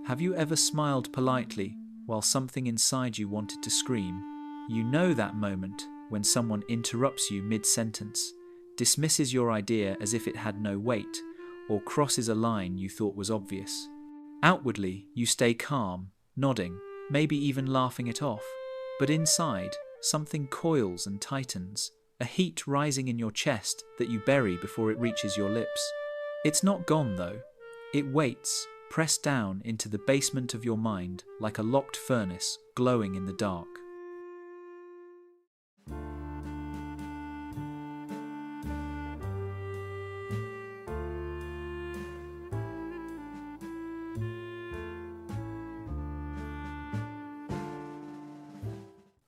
Have you ever smiled politely while something inside you wanted to scream? You know that moment when someone interrupts you mid-sentence, dismisses your idea as if it had no weight, or crosses a line you thought was obvious. Outwardly, you stay calm, nodding, maybe even laughing it off, but inside, something coils and tightens, a heat rising in your chest that you bury before it reaches your lips. It's not gone though. It waits, pressed down into the basement of your mind like a locked furnace glowing in the dark.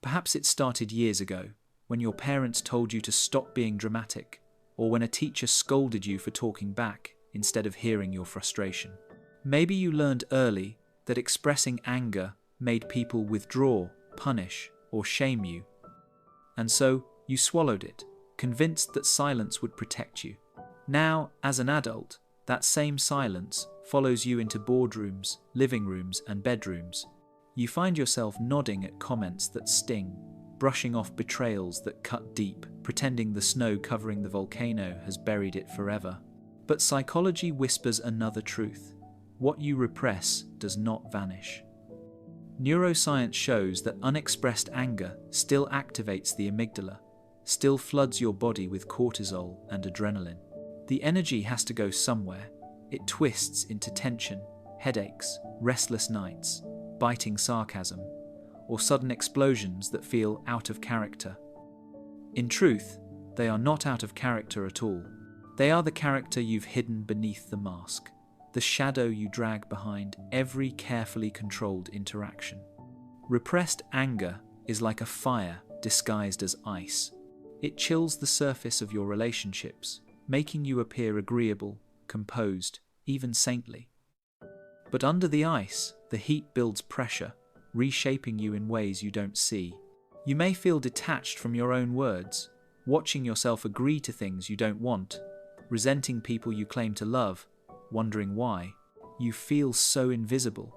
Perhaps it started years ago, when your parents told you to stop being dramatic, or when a teacher scolded you for talking back instead of hearing your frustration. Maybe you learned early that expressing anger made people withdraw, punish, or shame you. And so you swallowed it, convinced that silence would protect you. Now, as an adult, that same silence follows you into boardrooms, living rooms, and bedrooms. You find yourself nodding at comments that sting, brushing off betrayals that cut deep, pretending the snow covering the volcano has buried it forever. But psychology whispers another truth. What you repress does not vanish. Neuroscience shows that unexpressed anger still activates the amygdala, still floods your body with cortisol and adrenaline. The energy has to go somewhere. It twists into tension, headaches, restless nights, biting sarcasm, or sudden explosions that feel out of character. In truth, they are not out of character at all. They are the character you've hidden beneath the mask, the shadow you drag behind every carefully controlled interaction. Repressed anger is like a fire disguised as ice. It chills the surface of your relationships, making you appear agreeable, composed, even saintly. But under the ice, the heat builds pressure, reshaping you in ways you don't see. You may feel detached from your own words, watching yourself agree to things you don't want, resenting people you claim to love, wondering why. You feel so invisible.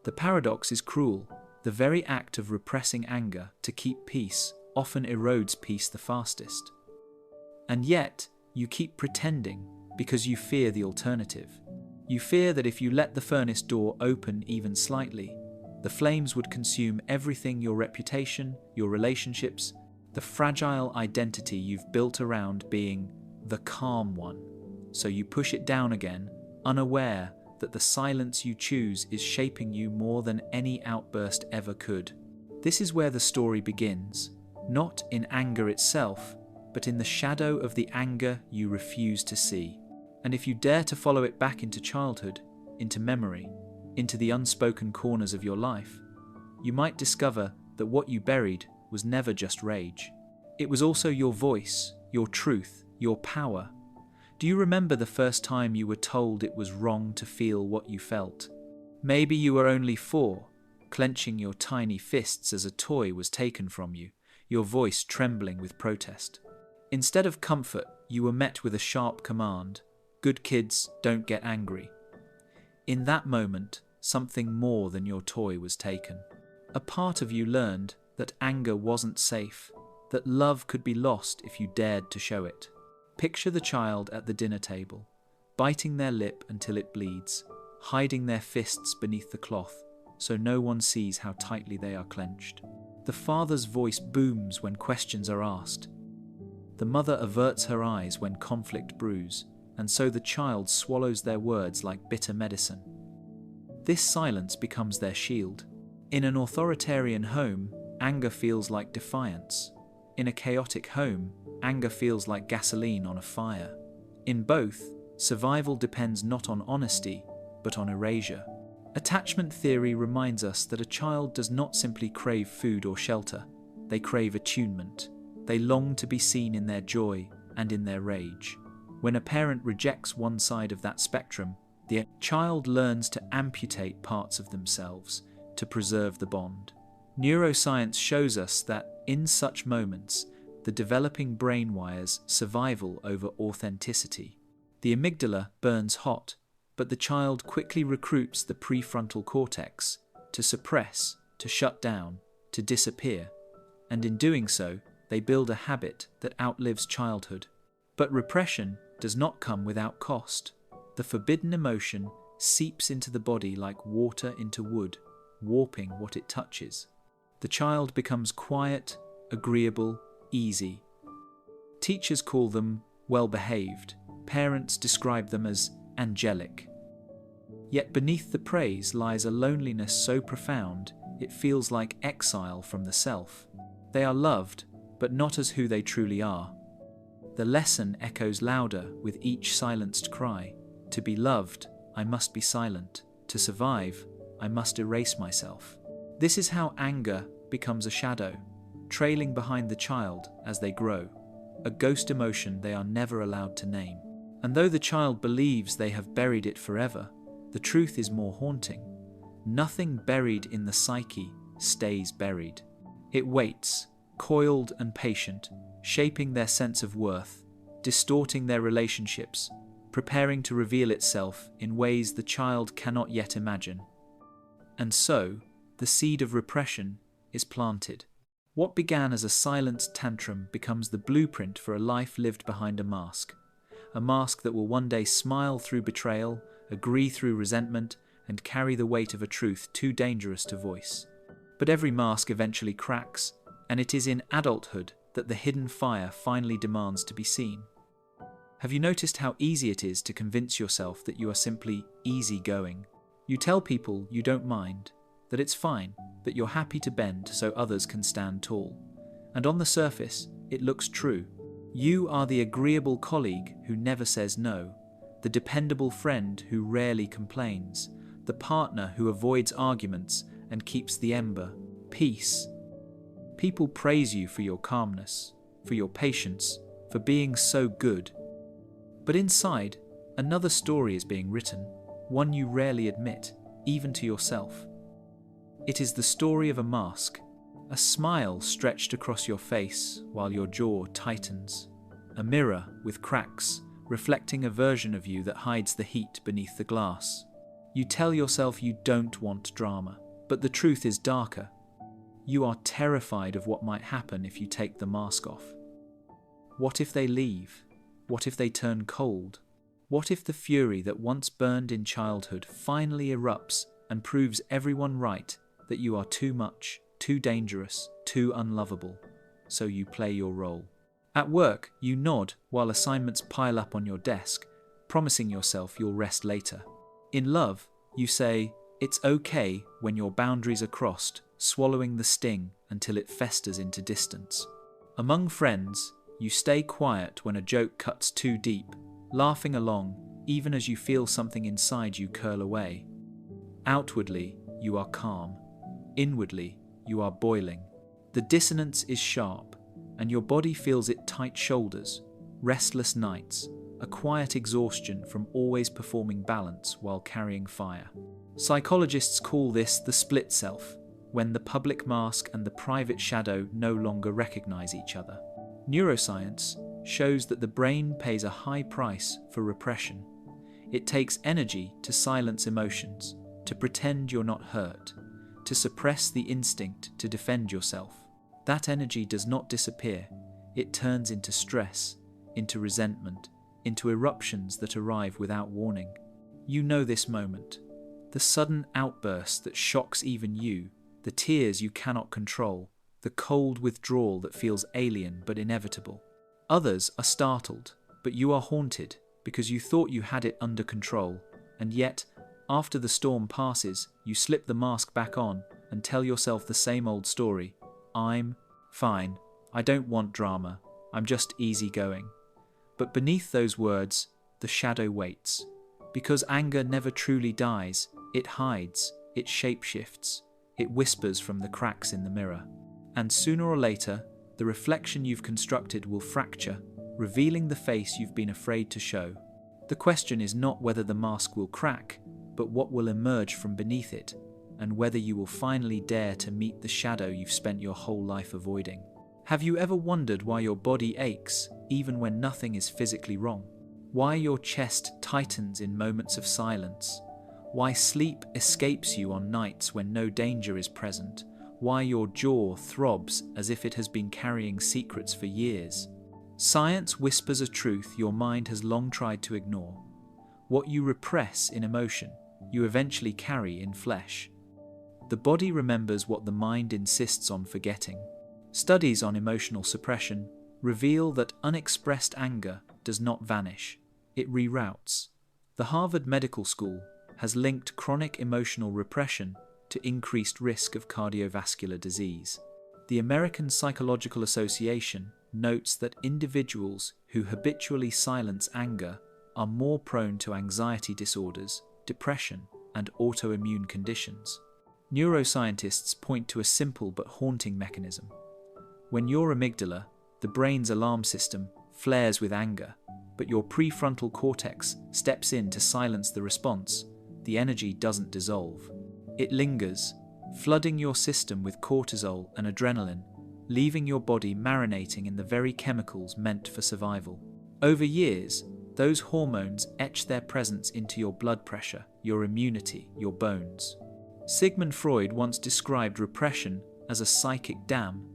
The paradox is cruel. The very act of repressing anger to keep peace often erodes peace the fastest. And yet, you keep pretending because you fear the alternative. You fear that if you let the furnace door open even slightly, the flames would consume everything: your reputation, your relationships, the fragile identity you've built around being the calm one. So you push it down again, unaware that the silence you choose is shaping you more than any outburst ever could. This is where the story begins, not in anger itself, but in the shadow of the anger you refuse to see. And if you dare to follow it back into childhood, into memory, into the unspoken corners of your life, you might discover that what you buried was never just rage. It was also your voice, your truth, your power. Do you remember the first time you were told it was wrong to feel what you felt? Maybe you were only 4, clenching your tiny fists as a toy was taken from you, your voice trembling with protest. Instead of comfort, you were met with a sharp command: good kids don't get angry. In that moment, something more than your toy was taken. A part of you learned that anger wasn't safe, that love could be lost if you dared to show it. Picture the child at the dinner table, biting their lip until it bleeds, hiding their fists beneath the cloth so no one sees how tightly they are clenched. The father's voice booms when questions are asked. The mother averts her eyes when conflict brews, and so the child swallows their words like bitter medicine. This silence becomes their shield. In an authoritarian home, anger feels like defiance. In a chaotic home, anger feels like gasoline on a fire. In both, survival depends not on honesty, but on erasure. Attachment theory reminds us that a child does not simply crave food or shelter. They crave attunement. They long to be seen in their joy and in their rage. When a parent rejects one side of that spectrum, the child learns to amputate parts of themselves to preserve the bond. Neuroscience shows us that, in such moments, the developing brain wires survival over authenticity. The amygdala burns hot, But the child quickly recruits the prefrontal cortex to suppress, to shut down, to disappear, and in doing so, they build a habit that outlives childhood. But repression does not come without cost. The forbidden emotion seeps into the body like water into wood, warping what it touches. The child becomes quiet, agreeable, easy. Teachers call them well-behaved. Parents describe them as angelic. Yet beneath the praise lies a loneliness so profound it feels like exile from the self. They are loved, but not as who they truly are. The lesson echoes louder with each silenced cry. To be loved, I must be silent. To survive, I must erase myself. This is how anger becomes a shadow, trailing behind the child as they grow, a ghost emotion they are never allowed to name. And though the child believes they have buried it forever, the truth is more haunting. Nothing buried in the psyche stays buried. It waits, coiled and patient, shaping their sense of worth, distorting their relationships, preparing to reveal itself in ways the child cannot yet imagine. And so, the seed of repression is planted. What began as a silenced tantrum becomes the blueprint for a life lived behind a mask that will one day smile through betrayal, agree through resentment, and carry the weight of a truth too dangerous to voice. But every mask eventually cracks, and it is in adulthood that the hidden fire finally demands to be seen. Have you noticed how easy it is to convince yourself that you are simply easygoing? You tell people you don't mind, that it's fine, that you're happy to bend so others can stand tall. And on the surface, it looks true. You are the agreeable colleague who never says no, the dependable friend who rarely complains, the partner who avoids arguments and keeps the ember, peace. People praise you for your calmness, for your patience, for being so good. But inside, another story is being written, one you rarely admit, even to yourself. It is the story of a mask, a smile stretched across your face while your jaw tightens, a mirror with cracks, reflecting a version of you that hides the heat beneath the glass. You tell yourself you don't want drama, but the truth is darker. You are terrified of what might happen if you take the mask off. What if they leave? What if they turn cold? What if the fury that once burned in childhood finally erupts and proves everyone right that you are too much, too dangerous, too unlovable? So you play your role. At work, you nod while assignments pile up on your desk, promising yourself you'll rest later. In love, you say, it's okay when your boundaries are crossed, swallowing the sting until it festers into distance. Among friends, you stay quiet when a joke cuts too deep, laughing along even as you feel something inside you curl away. Outwardly, you are calm. Inwardly, you are boiling. The dissonance is sharp, and your body feels it tight shoulders, restless nights, a quiet exhaustion from always performing balance while carrying fire. Psychologists call this the split self, when the public mask and the private shadow no longer recognize each other. Neuroscience shows that the brain pays a high price for repression. It takes energy to silence emotions, to pretend you're not hurt, to suppress the instinct to defend yourself. That energy does not disappear. It turns into stress, into resentment, into eruptions that arrive without warning. You know this moment. The sudden outburst that shocks even you, the tears you cannot control, the cold withdrawal that feels alien but inevitable. Others are startled, but you are haunted because you thought you had it under control, and yet, after the storm passes, you slip the mask back on and tell yourself the same old story. I'm fine. I don't want drama. I'm just easygoing. But beneath those words, the shadow waits. Because anger never truly dies, it hides, it shapeshifts, it whispers from the cracks in the mirror. And sooner or later, the reflection you've constructed will fracture, revealing the face you've been afraid to show. The question is not whether the mask will crack, but what will emerge from beneath it, and whether you will finally dare to meet the shadow you've spent your whole life avoiding. Have you ever wondered why your body aches, even when nothing is physically wrong? why your chest tightens in moments of silence, why sleep escapes you on nights when no danger is present, why your jaw throbs as if it has been carrying secrets for years. Science whispers a truth your mind has long tried to ignore. What you repress in emotion, you eventually carry in flesh. The body remembers what the mind insists on forgetting. Studies on emotional suppression reveal that unexpressed anger does not vanish, it reroutes. The Harvard Medical School has linked chronic emotional repression to increased risk of cardiovascular disease. The American Psychological Association notes that individuals who habitually silence anger are more prone to anxiety disorders, depression, and autoimmune conditions. Neuroscientists point to a simple but haunting mechanism. When your amygdala, the brain's alarm system, flares with anger, but your prefrontal cortex steps in to silence the response, the energy doesn't dissolve. It lingers, flooding your system with cortisol and adrenaline, leaving your body marinating in the very chemicals meant for survival. Over years, those hormones etch their presence into your blood pressure, your immunity, your bones. Sigmund Freud once described repression as a psychic dam,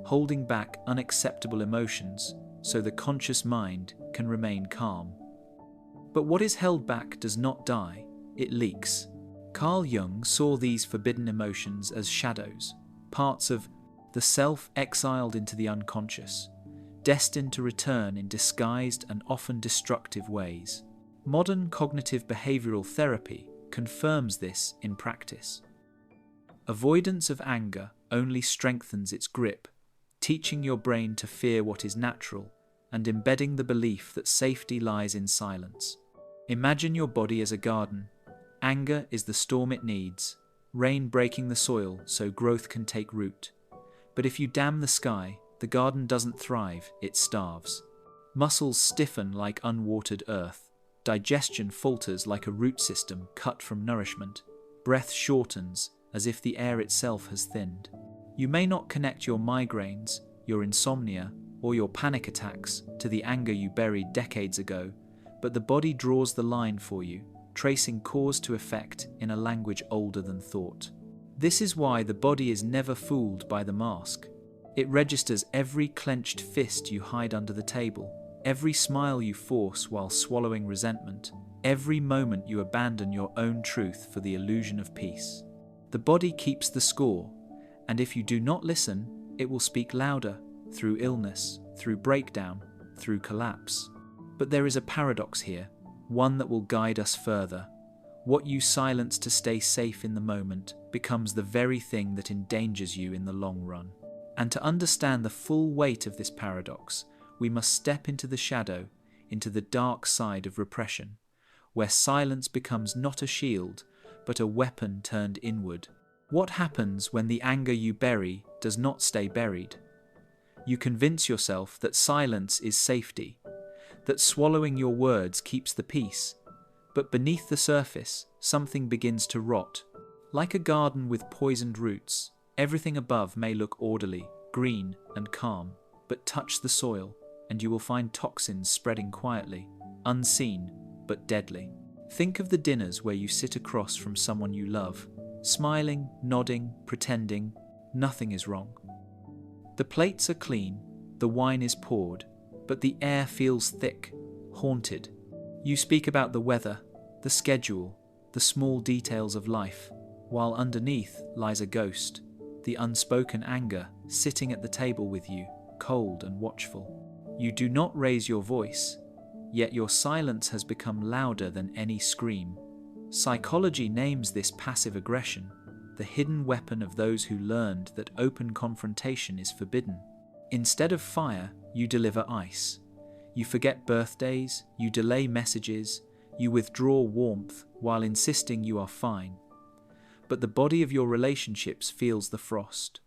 holding back unacceptable emotions so the conscious mind can remain calm. But what is held back does not die, it leaks. Carl Jung saw these forbidden emotions as shadows, parts of the self exiled into the unconscious, destined to return in disguised and often destructive ways. Modern cognitive behavioral therapy confirms this in practice. Avoidance of anger only strengthens its grip, teaching your brain to fear what is natural and embedding the belief that safety lies in silence. Imagine your body as a garden. Anger is the storm it needs, rain breaking the soil so growth can take root. But if you dam the sky, the garden doesn't thrive, it starves. Muscles stiffen like unwatered earth. Digestion falters like a root system cut from nourishment. Breath shortens as if the air itself has thinned. You may not connect your migraines, your insomnia, or your panic attacks to the anger you buried decades ago, but the body draws the line for you, tracing cause to effect in a language older than thought. This is why the body is never fooled by the mask. It registers every clenched fist you hide under the table, every smile you force while swallowing resentment, every moment you abandon your own truth for the illusion of peace. The body keeps the score, and if you do not listen, it will speak louder, through illness, through breakdown, through collapse. But there is a paradox here, one that will guide us further. What you silence to stay safe in the moment becomes the very thing that endangers you in the long run. And to understand the full weight of this paradox, we must step into the shadow, into the dark side of repression, where silence becomes not a shield, but a weapon turned inward. What happens when the anger you bury does not stay buried? You convince yourself that silence is safety, that swallowing your words keeps the peace. But beneath the surface, something begins to rot. Like a garden with poisoned roots, everything above may look orderly, green, and calm, but touch the soil, and you will find toxins spreading quietly, unseen, but deadly. Think of the dinners where you sit across from someone you love, smiling, nodding, pretending nothing is wrong. The plates are clean, the wine is poured, but the air feels thick, haunted. You speak about the weather, the schedule, the small details of life, while underneath lies a ghost, the unspoken anger sitting at the table with you, cold and watchful. You do not raise your voice, yet your silence has become louder than any scream. Psychology names this passive aggression, the hidden weapon of those who learned that open confrontation is forbidden. Instead of fire, you deliver ice. You forget birthdays, you delay messages, you withdraw warmth while insisting you are fine. But the body of your relationships feels the frost.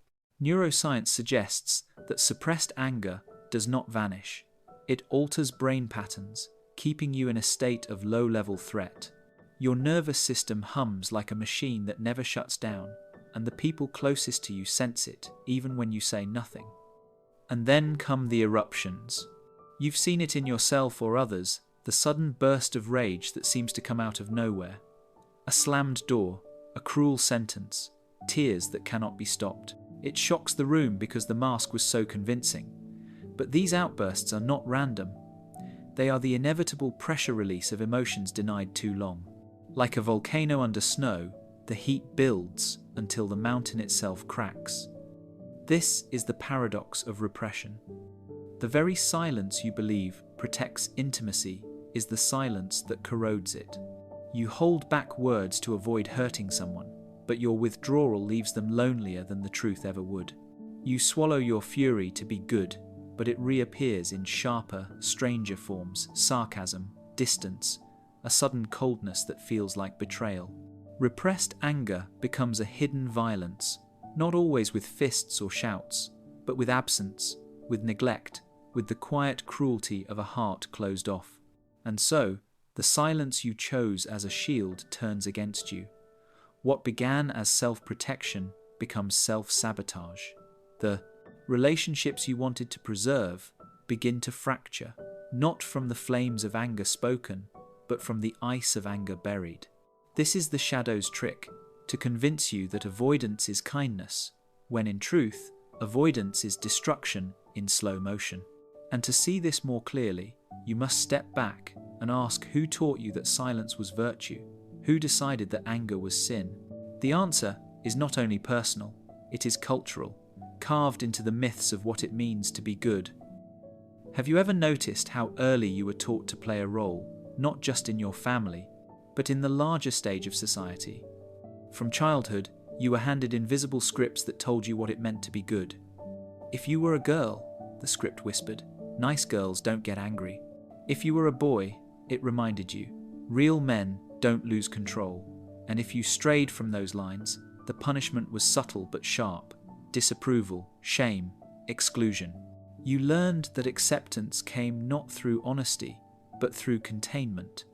Neuroscience suggests that suppressed anger does not vanish. It alters brain patterns, keeping you in a state of low-level threat. Your nervous system hums like a machine that never shuts down, and the people closest to you sense it, even when you say nothing. And then come the eruptions. You've seen it in yourself or others, the sudden burst of rage that seems to come out of nowhere. A slammed door, a cruel sentence, tears that cannot be stopped. It shocks the room because the mask was so convincing. But these outbursts are not random. They are the inevitable pressure release of emotions denied too long. Like a volcano under snow, the heat builds until the mountain itself cracks. This is the paradox of repression. The very silence you believe protects intimacy is the silence that corrodes it. You hold back words to avoid hurting someone, but your withdrawal leaves them lonelier than the truth ever would. You swallow your fury to be good, but it reappears in sharper, stranger forms: sarcasm, distance, a sudden coldness that feels like betrayal. Repressed anger becomes a hidden violence, not always with fists or shouts, but with absence, with neglect, with the quiet cruelty of a heart closed off. And so, the silence you chose as a shield turns against you. What began as self-protection becomes self-sabotage. The relationships you wanted to preserve begin to fracture, not from the flames of anger spoken, but from the ice of anger buried. This is the shadow's trick, to convince you that avoidance is kindness, when in truth, avoidance is destruction in slow motion. And to see this more clearly, you must step back and ask who taught you that silence was virtue, who decided that anger was sin. The answer is not only personal, it is cultural, carved into the myths of what it means to be good. Have you ever noticed how early you were taught to play a role, not just in your family, but in the larger stage of society? From childhood, you were handed invisible scripts that told you what it meant to be good. If you were a girl, the script whispered, nice girls don't get angry. If you were a boy, it reminded you, real men don't lose control. And if you strayed from those lines, the punishment was subtle but sharp: disapproval, shame, exclusion. You learned that acceptance came not through honesty, but through containment.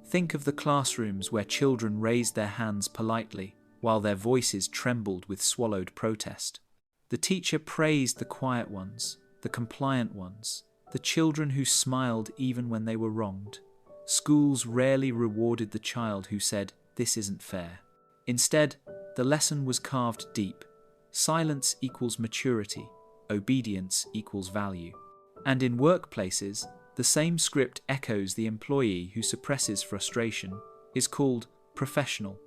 Think of the classrooms where children raised their hands politely, while their voices trembled with swallowed protest. The teacher praised the quiet ones, the compliant ones, the children who smiled even when they were wronged. Schools rarely rewarded the child who said, "This isn't fair." Instead, the lesson was carved deep. Silence equals maturity, obedience equals value. And in workplaces, the same script echoes. The employee who suppresses frustration is called professional,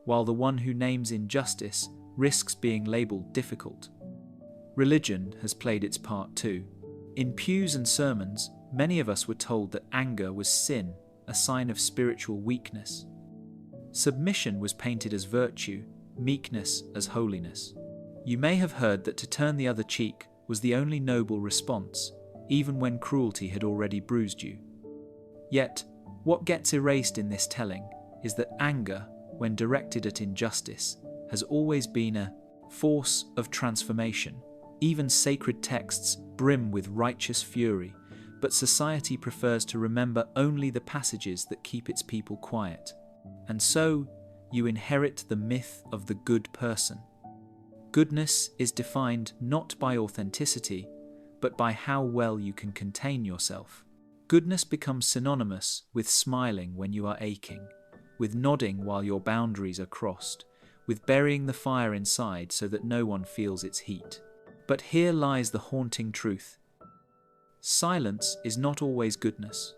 while the one who names injustice risks being labeled difficult. Religion has played its part too. In pews and sermons, many of us were told that anger was sin, a sign of spiritual weakness. Submission was painted as virtue, meekness as holiness. You may have heard that to turn the other cheek was the only noble response, even when cruelty had already bruised you. Yet, what gets erased in this telling is that anger, when directed at injustice, has always been a force of transformation. Even sacred texts brim with righteous fury, but society prefers to remember only the passages that keep its people quiet. And so, you inherit the myth of the good person. Goodness is defined not by authenticity, but by how well you can contain yourself. Goodness becomes synonymous with smiling when you are aching, with nodding while your boundaries are crossed, with burying the fire inside so that no one feels its heat. But here lies the haunting truth. Silence is not always goodness.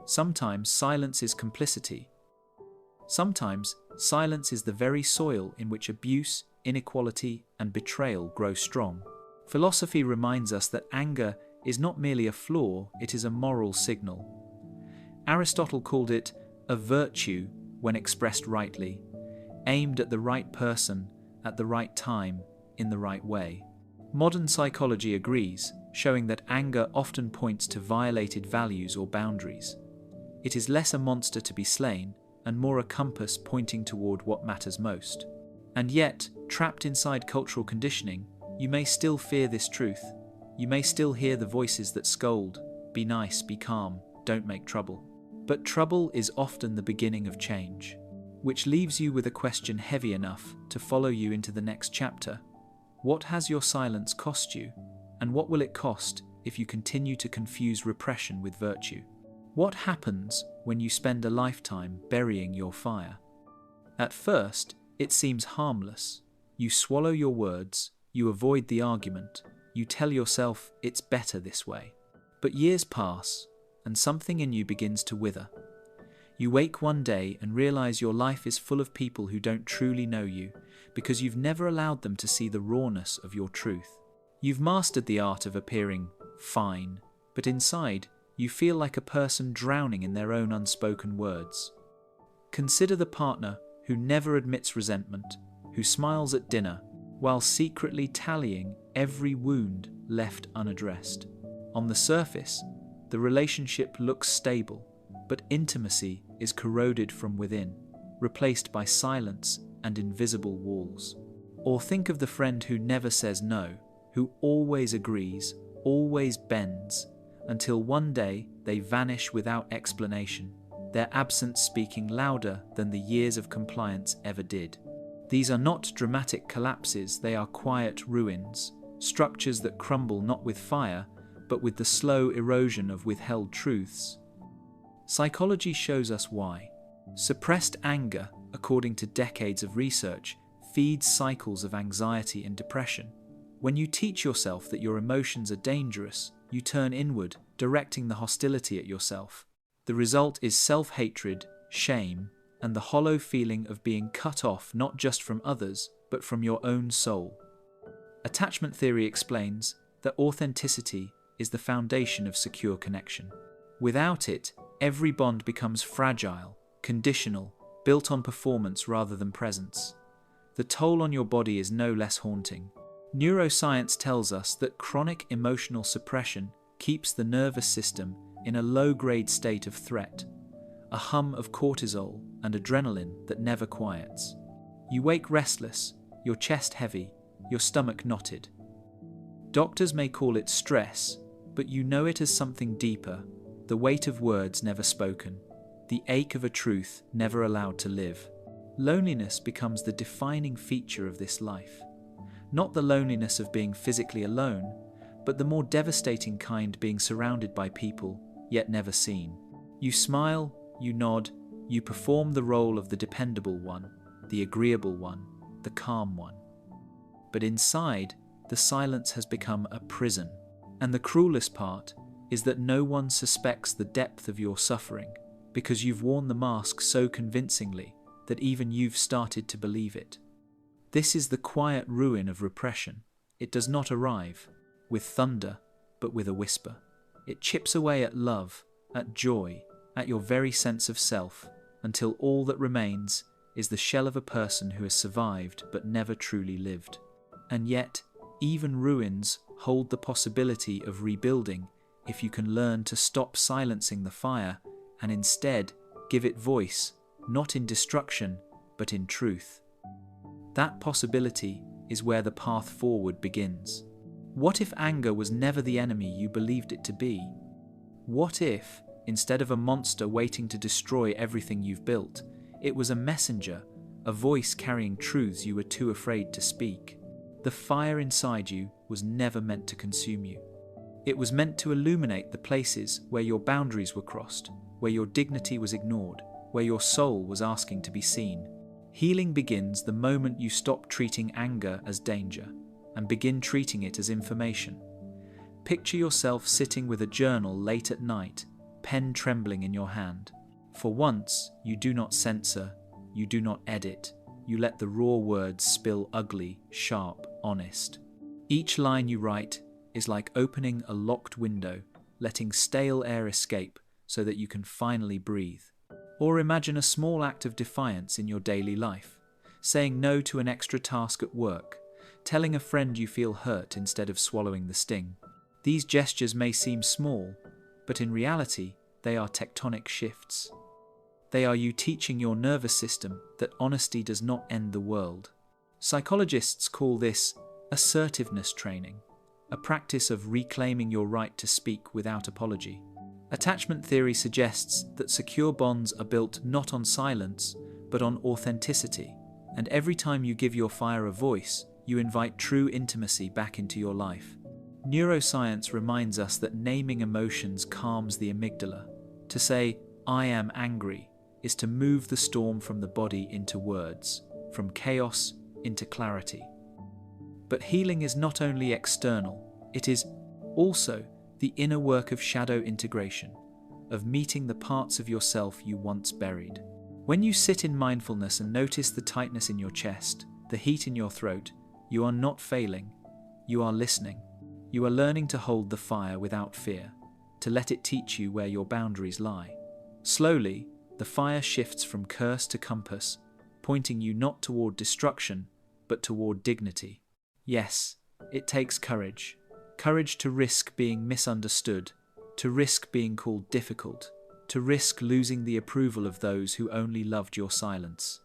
Sometimes silence is complicity. Sometimes silence is the very soil in which abuse, inequality, and betrayal grow strong. Philosophy reminds us that anger is not merely a flaw, it is a moral signal. Aristotle called it a virtue when expressed rightly, aimed at the right person, at the right time, in the right way. Modern psychology agrees, showing that anger often points to violated values or boundaries. It is less a monster to be slain, and more a compass pointing toward what matters most. And yet, trapped inside cultural conditioning, you may still fear this truth. You may still hear the voices that scold, "Be nice, be calm, don't make trouble." But trouble is often the beginning of change, which leaves you with a question heavy enough to follow you into the next chapter. What has your silence cost you, and what will it cost if you continue to confuse repression with virtue? What happens when you spend a lifetime burying your fire? At first, it seems harmless. You swallow your words, you avoid the argument, you tell yourself it's better this way. But years pass, and something in you begins to wither. You wake one day and realize your life is full of people who don't truly know you because you've never allowed them to see the rawness of your truth. You've mastered the art of appearing fine, but inside, you feel like a person drowning in their own unspoken words. Consider the partner who never admits resentment, who smiles at dinner, while secretly tallying every wound left unaddressed. On the surface, the relationship looks stable, but intimacy is corroded from within, replaced by silence and invisible walls. Or think of the friend who never says no, who always agrees, always bends, until one day they vanish without explanation, their absence speaking louder than the years of compliance ever did. These are not dramatic collapses, they are quiet ruins, structures that crumble not with fire, but with the slow erosion of withheld truths. Psychology shows us why. Suppressed anger, according to decades of research, feeds cycles of anxiety and depression. When you teach yourself that your emotions are dangerous, you turn inward, directing the hostility at yourself. The result is self-hatred, shame, and the hollow feeling of being cut off not just from others, but from your own soul. Attachment theory explains that authenticity is the foundation of secure connection. Without it, every bond becomes fragile, conditional, built on performance rather than presence. The toll on your body is no less haunting. Neuroscience tells us that chronic emotional suppression keeps the nervous system in a low-grade state of threat, a hum of cortisol and adrenaline that never quiets. You wake restless, your chest heavy, your stomach knotted. Doctors may call it stress, but you know it as something deeper, the weight of words never spoken, the ache of a truth never allowed to live. Loneliness becomes the defining feature of this life. Not the loneliness of being physically alone, but the more devastating kind, being surrounded by people, yet never seen. You smile, you nod, you perform the role of the dependable one, the agreeable one, the calm one. But inside, the silence has become a prison. And the cruelest part is that no one suspects the depth of your suffering, because you've worn the mask so convincingly that even you've started to believe it. This is the quiet ruin of repression. It does not arrive with thunder, but with a whisper. It chips away at love, at joy, at your very sense of self, until all that remains is the shell of a person who has survived but never truly lived. And yet, even ruins hold the possibility of rebuilding if you can learn to stop silencing the fire and instead give it voice, not in destruction, but in truth. That possibility is where the path forward begins. What if anger was never the enemy you believed it to be? What if, instead of a monster waiting to destroy everything you've built, it was a messenger, a voice carrying truths you were too afraid to speak? The fire inside you was never meant to consume you. It was meant to illuminate the places where your boundaries were crossed, where your dignity was ignored, where your soul was asking to be seen. Healing begins the moment you stop treating anger as danger and begin treating it as information. Picture yourself sitting with a journal late at night, pen trembling in your hand. For once, you do not censor, you do not edit, you let the raw words spill ugly, sharp, honest. Each line you write is like opening a locked window, letting stale air escape so that you can finally breathe. Or imagine a small act of defiance in your daily life, saying no to an extra task at work, telling a friend you feel hurt instead of swallowing the sting. These gestures may seem small, but in reality, they are tectonic shifts. They are you teaching your nervous system that honesty does not end the world. Psychologists call this assertiveness training, a practice of reclaiming your right to speak without apology. Attachment theory suggests that secure bonds are built not on silence, but on authenticity, and every time you give your fire a voice, you invite true intimacy back into your life. Neuroscience reminds us that naming emotions calms the amygdala, To say, "I am angry," is to move the storm from the body into words, from chaos into clarity. But healing is not only external, it is also the inner work of shadow integration, of meeting the parts of yourself you once buried. When you sit in mindfulness and notice the tightness in your chest, the heat in your throat, you are not failing, you are listening. You are learning to hold the fire without fear, to let it teach you where your boundaries lie. Slowly, the fire shifts from curse to compass, pointing you not toward destruction, but toward dignity. Yes, it takes courage. Courage to risk being misunderstood, to risk being called difficult, to risk losing the approval of those who only loved your silence.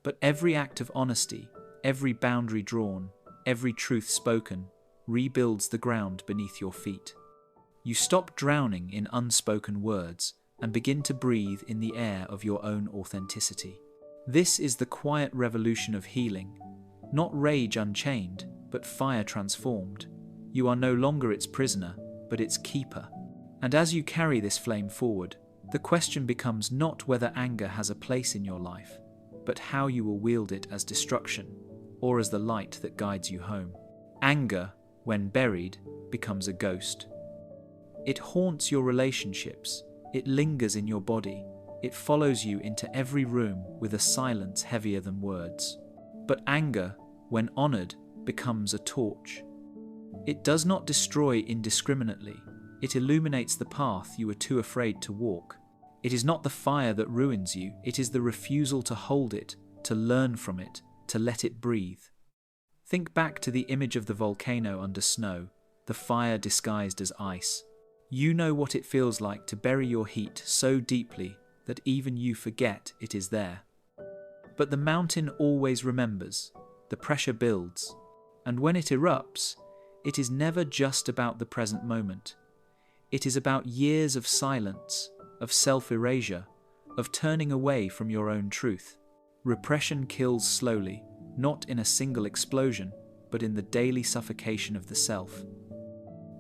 But every act of honesty, every boundary drawn, every truth spoken, rebuilds the ground beneath your feet. You stop drowning in unspoken words and begin to breathe in the air of your own authenticity. This is the quiet revolution of healing, not rage unchained, but fire transformed. You are no longer its prisoner, but its keeper. And as you carry this flame forward, the question becomes not whether anger has a place in your life, but how you will wield it as destruction, or as the light that guides you home. Anger, when buried, becomes a ghost. It haunts your relationships, it lingers in your body, it follows you into every room with a silence heavier than words. But anger, when honored, becomes a torch. It does not destroy indiscriminately, it illuminates the path you were too afraid to walk. It is not the fire that ruins you, it is the refusal to hold it, to learn from it, to let it breathe. Think back to the image of the volcano under snow, the fire disguised as ice. You know what it feels like to bury your heat so deeply that even you forget it is there. But the mountain always remembers, the pressure builds, and when it erupts, it is never just about the present moment. It is about years of silence, of self-erasure, of turning away from your own truth. Repression kills slowly, not in a single explosion, but in the daily suffocation of the self.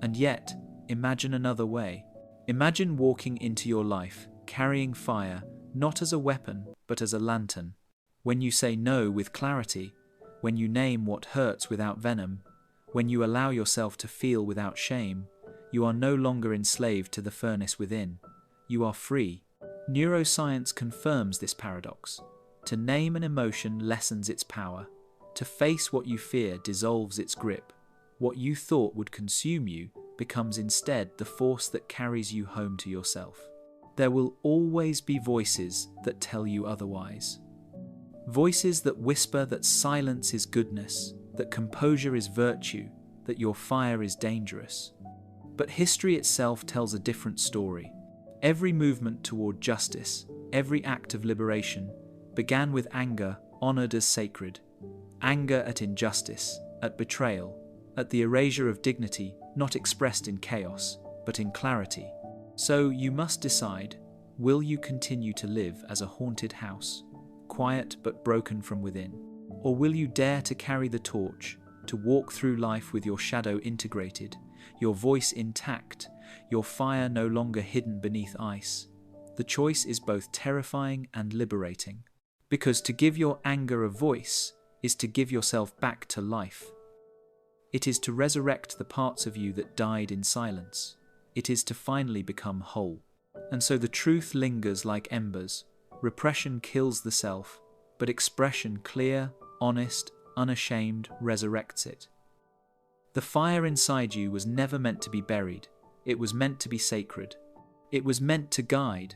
And yet, imagine another way. Imagine walking into your life, carrying fire, not as a weapon, but as a lantern. When you say no with clarity, when you name what hurts without venom, when you allow yourself to feel without shame, you are no longer enslaved to the furnace within. You are free. Neuroscience confirms this paradox. To name an emotion lessens its power. To face what you fear dissolves its grip. What you thought would consume you becomes instead the force that carries you home to yourself. There will always be voices that tell you otherwise. Voices that whisper that silence is goodness, that composure is virtue, that your fire is dangerous. But history itself tells a different story. Every movement toward justice, every act of liberation, began with anger honored as sacred. Anger at injustice, at betrayal, at the erasure of dignity not expressed in chaos, but in clarity. So you must decide, will you continue to live as a haunted house, quiet but broken from within? Or will you dare to carry the torch, to walk through life with your shadow integrated, your voice intact, your fire no longer hidden beneath ice? The choice is both terrifying and liberating, because to give your anger a voice is to give yourself back to life. It is to resurrect the parts of you that died in silence. It is to finally become whole. And so the truth lingers like embers. Repression kills the self, but expression, clear, honest, unashamed, resurrects it. The fire inside you was never meant to be buried. It was meant to be sacred. It was meant to guide,